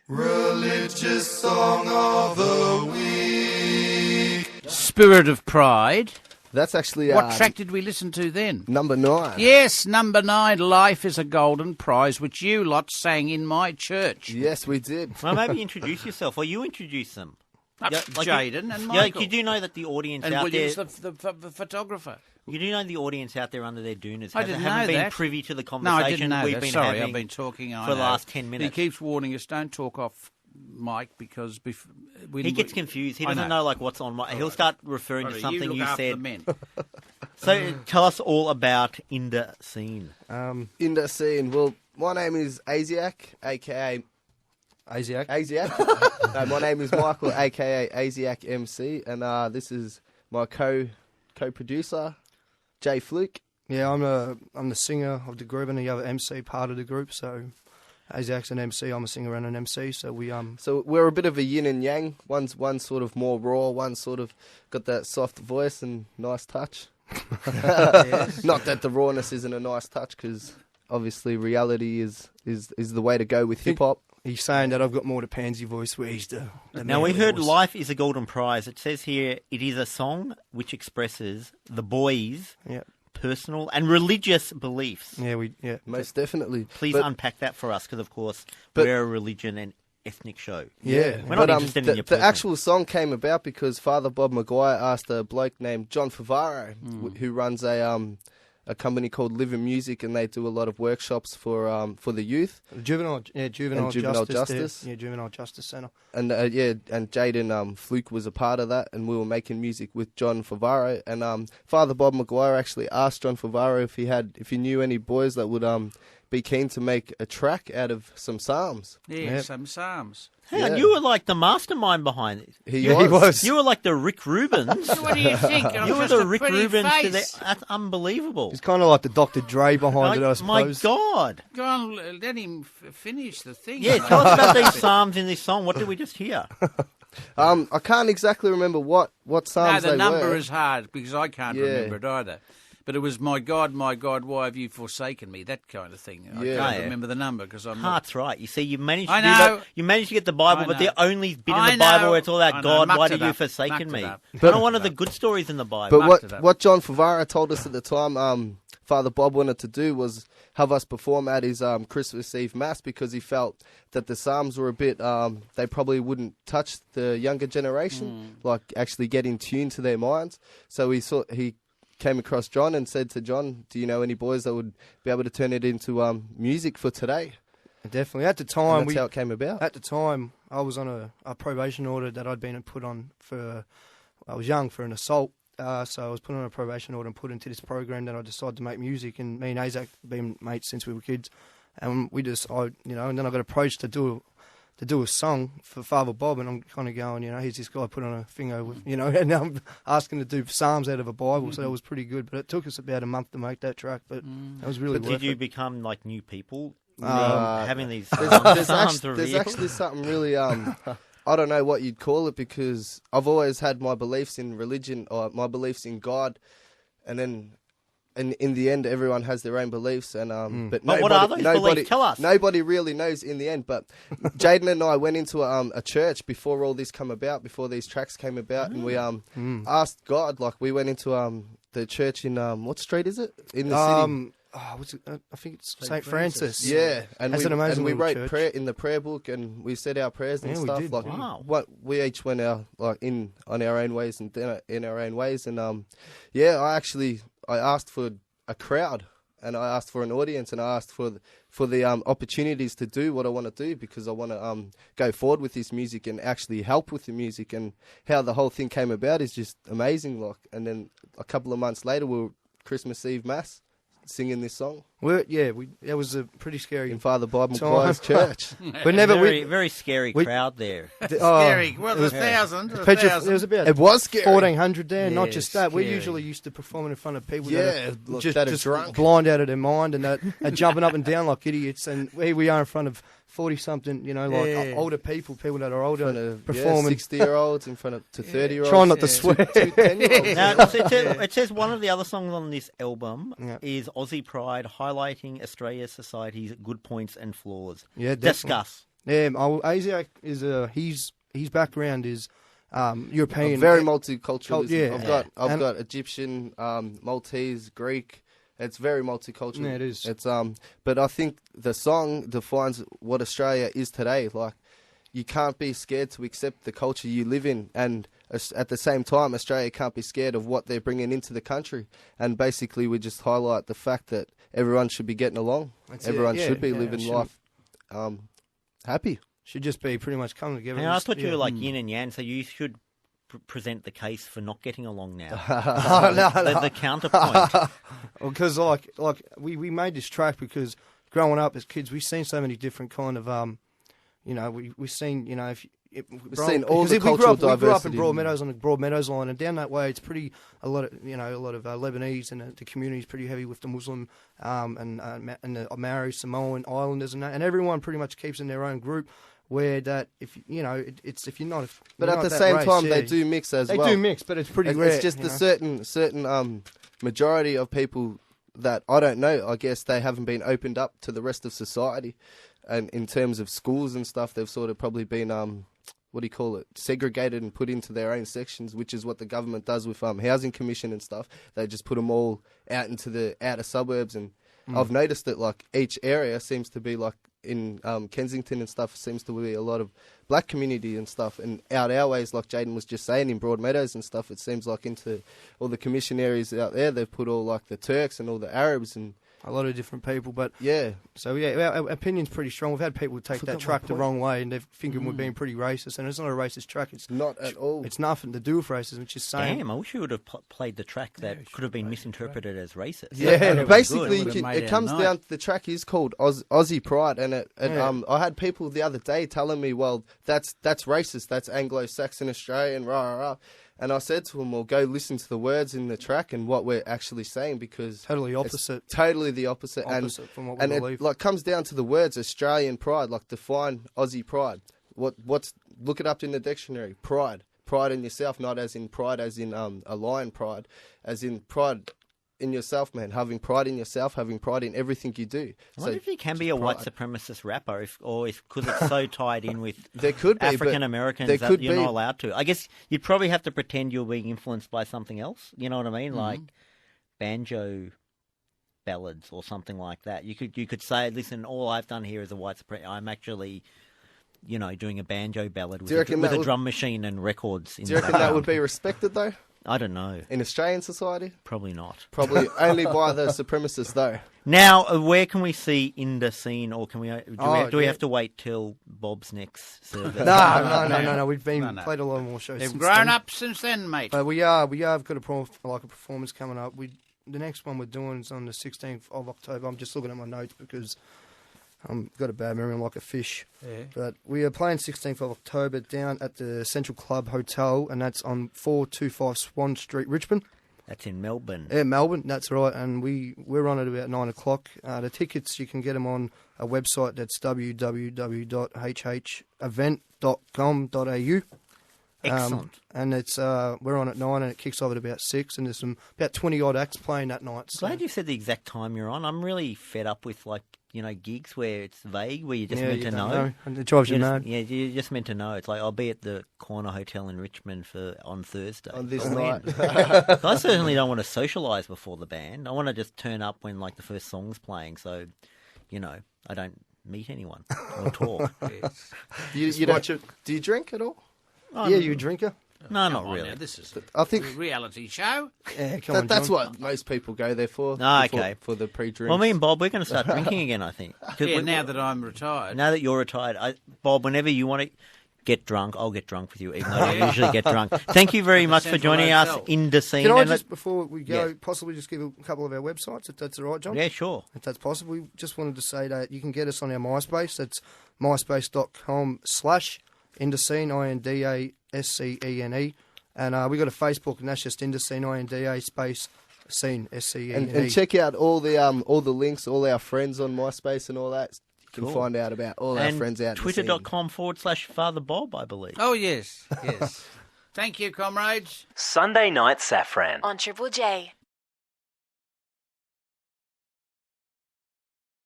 Religious Song of the Week. Spirit of Pride. That's actually... What track did we listen to then? Number 9. Yes, number 9, Life is a Golden Prize, which you lot sang in my church. Yes, we did. Well, maybe introduce yourself, or you introduce them. That's like Jaden and Michael. Yeah, you do know that the audience and out William's there... the photographer. You do know the audience out there under their doonas I didn't haven't know been that. privy to the No, conversation I didn't know we've that. been Sorry, having I've been talking for the last 10 minutes. He keeps warning us, don't talk off mic because... He gets confused. He doesn't know like what's on mic. He'll start referring to something you said. The men. So tell us all about Inda Scene. Inda Scene. Well, my name is Asiak, a.k.a. Asiak. No, my name is Michael, a.k.a. Asiak MC, and this is my co-producer, Jay Fluke. Yeah, I'm the singer of the group and the other MC part of the group. So, Asiak's an MC, I'm a singer and an MC. So So we're a bit of a yin and yang. One's sort of more raw, one's sort of got that soft voice and nice touch. Yes. Not that the rawness isn't a nice touch, because obviously reality is the way to go with hip hop. He's saying that I've got more the pansy voice, where he's the Now, we man heard voice. Life is a Golden Prize. It says here it is a song which expresses the boys' Yeah, personal and religious beliefs. yeah. Most definitely. Please But- unpack that for us, because, of course, but- we're a religion and ethnic show. Yeah. We're not interested in your the personal. actual song came about because Father Bob McGuire asked a bloke named John Favaro, who runs a company called Live in Music, and they do a lot of workshops for the youth. Juvenile Juvenile Justice. Justice. Yeah, Juvenile Justice Centre. And and Jaden Fluke was a part of that, and we were making music with John Favaro. And Father Bob McGuire actually asked John Favaro if he knew any boys that would be keen to make a track out of some psalms. Yeah, Yep. some psalms. Hang on, Yeah. you were like the mastermind behind it. He Yeah, he was. You were like the Rick Rubens. What do you think? I'm You were just the a Rick pretty Rubens to face. That's unbelievable. He's kind of like the Dr. Dre behind it, I My suppose. God. Go on, let him finish the thing. Yeah, tell us about these psalms in this song. What did we just hear? I can't exactly remember what No, psalms the they number were. is hard because I can't Yeah. remember it either. But it was, my God, why have you forsaken me? That kind of thing. I Yeah. can't Yeah. remember the number because I'm not... Heart's right. You see, you managed to I do know. that. You managed to get the Bible, I but the know. only bit in I the Bible know. where it's all I about know. God, Mucked why it did you up. forsaken Mucked me? it up. I know one of the good stories in the Bible. But Mucked it up. what John Favaro told us at the time, Father Bob wanted to do was have us perform at his Christmas Eve Mass, because he felt that the Psalms were a bit, they probably wouldn't touch the younger generation, like actually get in tune to their minds. So he came across John and said to John, do you know any boys that would be able to turn it into music for today? Definitely. At the And time, that's how it came about. At the time, I was on a probation order that I'd been put on for. I was young for an assault, so I was put on a probation order and put into this program. Then I decided to make music, and me and Isaac been mates since we were kids, and we and then I got approached to do a song for Father Bob, and I'm kind of going, here's this guy put on a thing over, and I'm asking to do psalms out of a Bible, so that was pretty good. But it took us about a month to make that track, but that was really But worth did you it. become like new people? Having these There's psalms there's revealed? actually something really, I don't know what you'd call it, because I've always had my beliefs in religion, or my beliefs in God, and then in the end, everyone has their own beliefs, and but what are those beliefs? Tell us. Nobody really knows in the end. But Jaden and I went into a church before all this came about, before these tracks came about, and we asked God. Like, we went into the church in what street is it in the city? What's it? I think it's St. Francis. Yeah, and That's we, an amazing and we little wrote church. prayer in the prayer book, and we said our prayers and Yeah, we stuff. did. Like, Wow. what we each went on our own ways and then in our own ways, and I asked for a crowd, and I asked for an audience, and I asked for the opportunities to do what I want to do, because I want to go forward with this music and actually help with the music. And how the whole thing came about is just amazing. Like, and then a couple of months later, we were Christmas Eve Mass singing this song That was a pretty scary. in Father Bob Time. McGuire's church. But never very, very scary crowd there. Scary. Well, there's thousands. There was about It was scary. 1,400 there. Not Yeah, just that, we scary. usually used to perform in front of people Yeah, that look, are that are just drunk. blind out of their mind, and that are jumping up and down like idiots. And here we are in front of 40-something, Yeah. older people that are older, In front of performing. 60-year-olds in front of to 30-year-olds. Trying not to swear. 10-year-olds. Now, it says one of the other songs on this album Yeah. is Aussie Pride, highlighting Australia society's good points and flaws. Yeah, definitely. Discuss. Yeah, Asiac is his background is European, very multicultural. Yeah, I've got Egyptian, Maltese, Greek. It's very multicultural. Yeah, it is. It's but I think the song defines what Australia is today. Like, you can't be scared to accept the culture you live in, and at the same time, Australia can't be scared of what they're bringing into the country. And basically, we just highlight the fact that everyone should be getting along. Everyone should be living life happy. Should just be pretty much coming together. And I thought you were like yin and yang, so you should present the case for not getting along now. The counterpoint. Because we made this track because growing up as kids, we've seen so many different kind of we've seen we've seen all the cultural diversity. We grew up in Broadmeadows on the Broadmeadows line, and down that way, it's pretty a lot of Lebanese, and the community's pretty heavy with the Muslim and the Maori, Samoan Islanders, and that, and everyone pretty much keeps in their own group. Where that if you're not, but at the same time they do mix as well. They do mix, but it's pretty rare. It's just the certain majority of people that I don't know. I guess they haven't been opened up to the rest of society, and in terms of schools and stuff, they've sort of probably been segregated and put into their own sections, which is what the government does with housing commission and stuff. They just put them all out into the outer suburbs, and I've noticed that like each area seems to be like. In Kensington and stuff, seems to be a lot of black community and stuff, and out our ways, like Jaden was just saying, in Broadmeadows and stuff, it seems like into all the commission areas out there, they've put all like the Turks and all the Arabs and a lot of different people. But yeah, so yeah, our opinion's pretty strong. We've had people take that track the wrong way, and they're thinking we're being pretty racist, and it's not a racist track. It's not at all. It's nothing to do with racism. It's just saying. Damn, I wish you would have played the track that could have been misinterpreted as racist. Yeah, basically it comes down. The track is called Aussie Pride, and I had people the other day telling me, well, that's racist. That's Anglo-Saxon Australian, rah rah rah. And I said to him, well, go listen to the words in the track and what we're actually saying, because totally opposite. It's totally the opposite. From what we believe. It comes down to the words Australian pride, like define Aussie pride. Look it up in the dictionary. Pride in yourself, not as in pride as in a lion pride, as in pride in yourself, man. Having pride in yourself, having pride in everything you do. I wonder if you can be a white supremacist rapper, because it's so tied in with there could be, African Americans that you're not allowed to. I guess you'd probably have to pretend you're being influenced by something else. You know what I mean? Like banjo ballads or something like that. You could say, listen, all I've done here is a white supremacist. I'm actually, doing a banjo ballad with a drum machine and records. Do you reckon that would be respected though? I don't know. In Australian society? Probably not. Probably only by the supremacists, though. Now, where can we see Inda Scene, or can we? Do we have to wait till Bob's next service? No. We've played a lot more shows. They've grown up since then, mate. But we have got a performance coming up. The next one we're doing is on the 16th of October. I'm just looking at my notes because I've got a bad memory. I'm like a fish. Yeah. But we are playing 16th of October down at the Central Club Hotel, and that's on 425 Swan Street, Richmond. That's in Melbourne. Yeah, Melbourne, that's right. And we're on at about 9 o'clock. The tickets, you can get them on a website that's www.hhevent.com.au. Excellent. And it's we're on at 9 and it kicks off at about 6, and there's about 20-odd acts playing that night. So. Glad you said the exact time you're on. I'm really fed up with, gigs where it's vague, where you're just meant to know. And it drives you mad. Yeah, you're just meant to know. It's like, I'll be at the Corner Hotel in Richmond on Thursday. On this night. I certainly don't want to socialise before the band. I want to just turn up when, the first song's playing, so, I don't meet anyone or talk. Yes. Do you drink at all? Yeah, you a drinker? No, not really. Now, this is I think a reality show. Yeah, come on, that's what most people go there for. Okay. For the pre-drinks. Well, me and Bob, we're going to start drinking again, I think. Now that I'm retired. Now that you're retired, Bob, whenever you want to get drunk, I'll get drunk with you, even though I don't usually get drunk. Thank you very much for joining us in the scene. Can I just, before we go, possibly just give a couple of our websites, if that's all right, John? Yeah, sure. If that's possible. We just wanted to say that you can get us on our MySpace. That's myspace.com/Inda Scene, INDASCENE. And we got a Facebook, and that's just Inda Scene, INDA space Scene, SCENE. And check out all the links, all our friends on MySpace and all that. You can find out about all our friends out there. Twitter.com/Father Bob, I believe. Oh, yes. Thank you, comrades. Sunday Night Safran on Triple J.